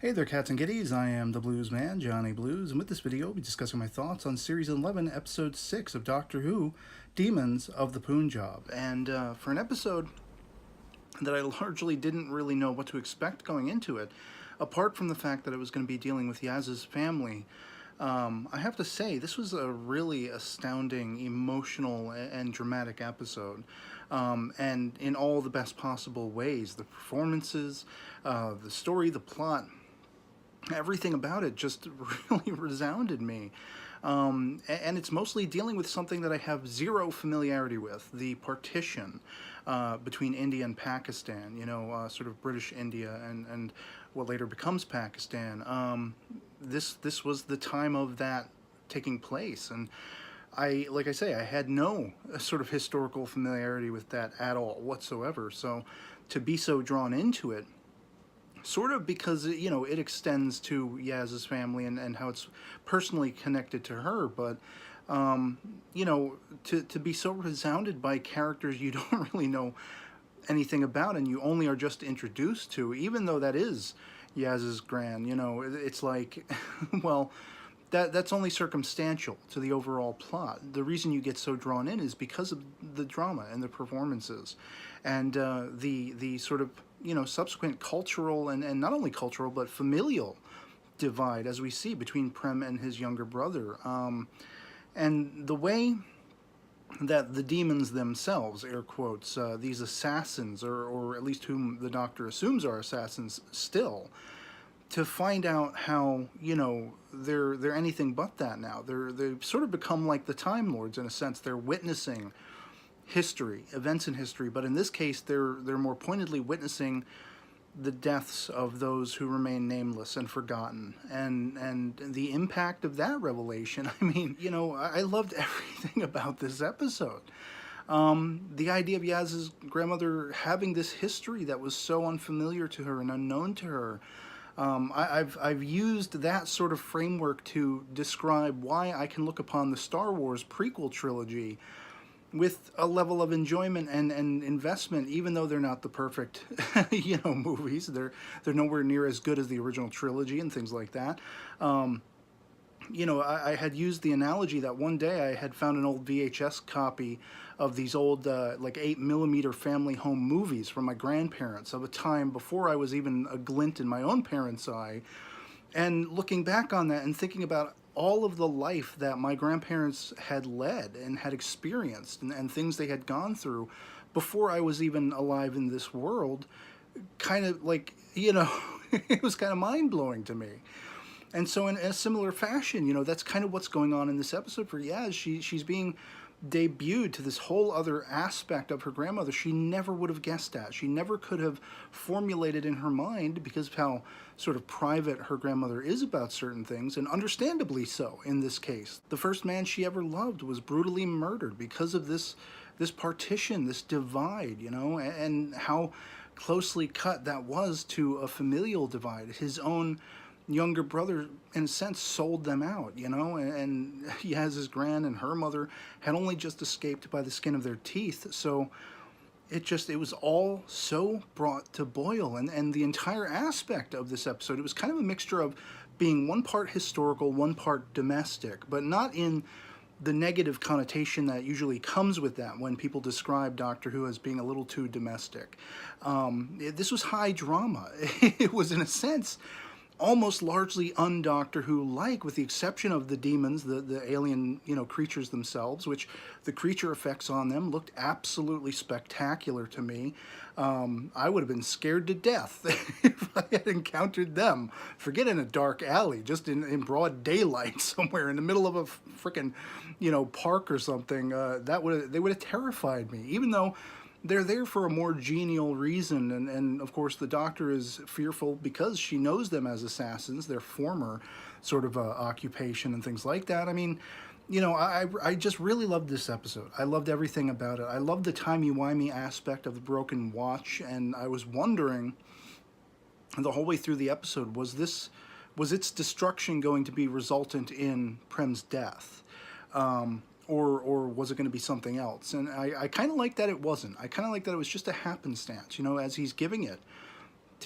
Hey there, cats and kitties. I am the Blues Man, Johnny Blues, and with this video, I'll be discussing my thoughts on Series 11, Episode 6 of Doctor Who, Demons of the Punjab. And for an episode that I largely didn't really know what to expect going into it, apart from the fact that it was going to be dealing with Yaz's family, I have to say, this was a really astounding, emotional, and dramatic episode. And in all the best possible ways. The performances, the story, the plot, everything about it just really resounded me. And it's mostly dealing with something that I have zero familiarity with, the partition between India and Pakistan, sort of British India and what later becomes Pakistan. This was the time of that taking place, and like I say, I had no sort of historical familiarity with that at all whatsoever, so to be so drawn into it, sort of because, it extends to Yaz's family and how it's personally connected to her, but, to be so resounded by characters you don't really know anything about and you only are just introduced to, even though that is Yaz's gran, it's like, well, that's only circumstantial to the overall plot. The reason you get so drawn in is because of the drama and the performances and the sort of, subsequent cultural and not only cultural but familial divide as we see between Prem and his younger brother. And the way that the demons themselves, air quotes, these assassins, or at least whom the Doctor assumes are assassins still, to find out how, they're anything but that now. They've sort of become like the Time Lords in a sense. They're witnessing history, events in history, but in this case they're more pointedly witnessing the deaths of those who remain nameless and forgotten, and the impact of that revelation. I mean, I loved everything about this episode. The idea of Yaz's grandmother having this history that was so unfamiliar to her and unknown to her. I've used that sort of framework to describe why I can look upon the Star Wars prequel trilogy with a level of enjoyment and investment, even though they're not the perfect, movies. They're nowhere near as good as the original trilogy and things like that. I had used the analogy that one day I had found an old VHS copy of these old, like 8mm family home movies from my grandparents of a time before I was even a glint in my own parents' eye. And looking back on that and thinking about all of the life that my grandparents had led and had experienced and things they had gone through before I was even alive in this world, kind of like, it was kind of mind-blowing to me. And so in a similar fashion, that's kind of what's going on in this episode for Yaz. She's being debuted to this whole other aspect of her grandmother she never would have guessed at. She never could have formulated in her mind, because of how sort of private her grandmother is about certain things, and understandably so in this case. The first man she ever loved was brutally murdered because of this partition, this divide, and how closely cut that was to a familial divide. His own younger brother, in a sense, sold them out, and Yaz's gran and her mother had only just escaped by the skin of their teeth. So it was all so brought to boil, and the entire aspect of this episode, it was kind of a mixture of being one part historical, one part domestic, but not in the negative connotation that usually comes with that when people describe Doctor Who as being a little too domestic. This was high drama. It was, in a sense, almost largely un-Doctor Who-like, with the exception of the demons, the alien, creatures themselves, which the creature effects on them looked absolutely spectacular to me. I would have been scared to death if I had encountered them. Forget in a dark alley, just in broad daylight somewhere in the middle of a frickin', park or something. They would have terrified me, even though they're there for a more genial reason, and of course the Doctor is fearful because she knows them as assassins, their former sort of occupation and things like that. I mean, I just really loved this episode. I loved everything about it. I loved the timey-wimey aspect of the broken watch, and I was wondering the whole way through the episode, was its destruction going to be resultant in Prem's death? Or was it going to be something else? And I kind of like that it wasn't. I kind of like that it was just a happenstance, as he's giving it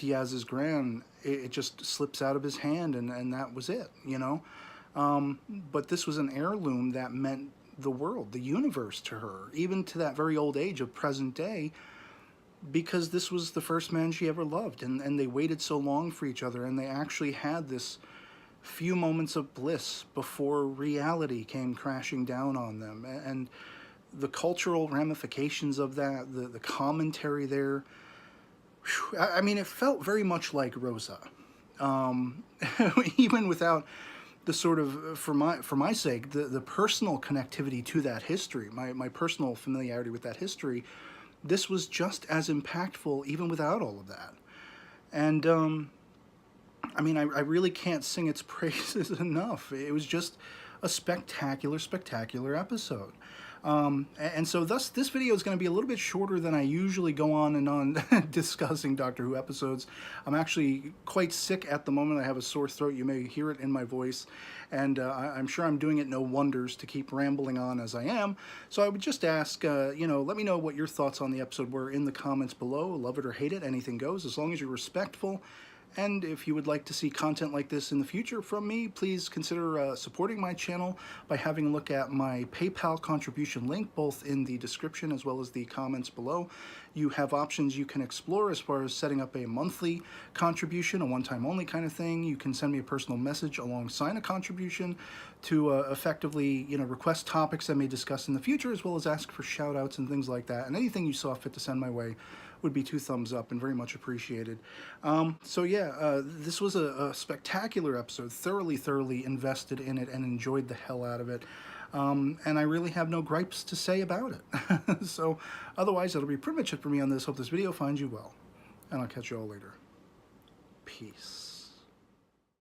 to Yaz's gran, it just slips out of his hand, and that was it, you know? But this was an heirloom that meant the world, the universe to her, even to that very old age of present day, because this was the first man she ever loved, and they waited so long for each other, and they actually had this few moments of bliss before reality came crashing down on them. And the cultural ramifications of that, the commentary there, I mean, it felt very much like Rosa. Even without the sort of, for my sake, the personal connectivity to that history, my personal familiarity with that history, this was just as impactful even without all of that. And I mean, I really can't sing its praises enough. It was just a spectacular, spectacular episode. And so thus, this video is going to be a little bit shorter than I usually go on and on discussing Doctor Who episodes. I'm actually quite sick at the moment. I have a sore throat. You may hear it in my voice. And I'm sure I'm doing it no wonders to keep rambling on as I am. So I would just ask, you know, let me know what your thoughts on the episode were in the comments below. Love it or hate it, anything goes, as long as you're respectful. And if you would like to see content like this in the future from me, please consider supporting my channel by having a look at my PayPal contribution link, both in the description as well as the comments below. You have options you can explore as far as setting up a monthly contribution, a one-time only kind of thing. You can send me a personal message alongside a contribution to effectively, you know, request topics I may discuss in the future, as well as ask for shout-outs and things like that. And anything you saw fit to send my way would be 2 thumbs up and very much appreciated. So yeah, this was a spectacular episode, thoroughly invested in it and enjoyed the hell out of it. And I really have no gripes to say about it. So otherwise, that'll be pretty much it for me on this. Hope this video finds you well, and I'll catch you all later. Peace.